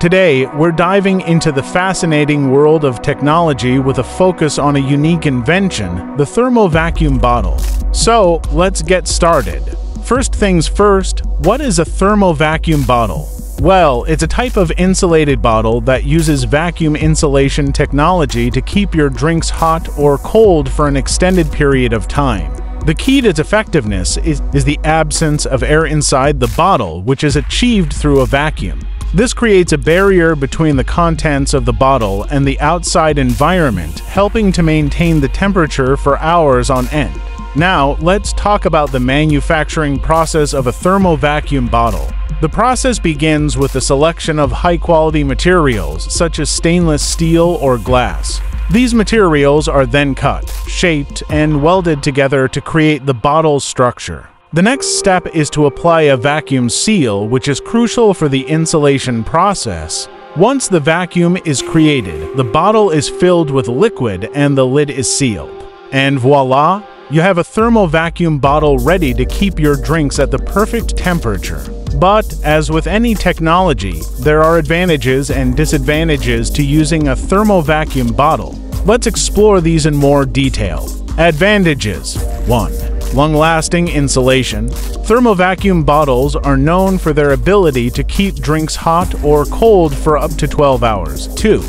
Today, we're diving into the fascinating world of technology with a focus on a unique invention, the Thermo vacuum bottle. So, let's get started. First things first, what is a Thermo vacuum bottle? Well, it's a type of insulated bottle that uses vacuum insulation technology to keep your drinks hot or cold for an extended period of time. The key to its effectiveness is the absence of air inside the bottle, which is achieved through a vacuum. This creates a barrier between the contents of the bottle and the outside environment, helping to maintain the temperature for hours on end. Now, let's talk about the manufacturing process of a Thermo vacuum bottle. The process begins with the selection of high-quality materials, such as stainless steel or glass. These materials are then cut, shaped, and welded together to create the bottle's structure. The next step is to apply a vacuum seal, which is crucial for the insulation process. Once the vacuum is created, the bottle is filled with liquid and the lid is sealed. And voila! You have a Thermo vacuum bottle ready to keep your drinks at the perfect temperature. But, as with any technology, there are advantages and disadvantages to using a Thermo vacuum bottle. Let's explore these in more detail. Advantages: 1. Long-lasting insulation. Thermo vacuum bottles are known for their ability to keep drinks hot or cold for up to 12 hours. 2.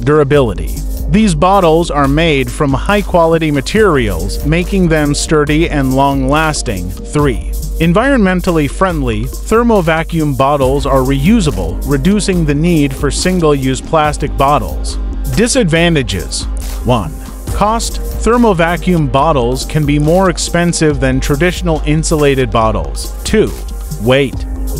Durability. These bottles are made from high-quality materials, making them sturdy and long-lasting. 3. Environmentally friendly, Thermo vacuum bottles are reusable, reducing the need for single-use plastic bottles. Disadvantages: 1. Cost. Thermo vacuum bottles can be more expensive than traditional insulated bottles. 2. Weight.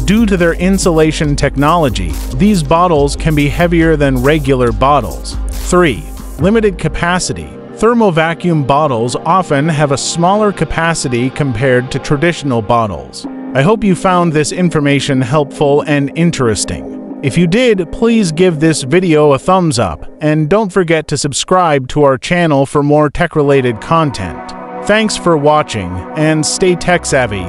Due to their insulation technology, these bottles can be heavier than regular bottles. 3. Limited capacity. Thermo vacuum bottles often have a smaller capacity compared to traditional bottles. I hope you found this information helpful and interesting. If you did, please give this video a thumbs up, and don't forget to subscribe to our channel for more tech-related content. Thanks for watching, and stay tech-savvy.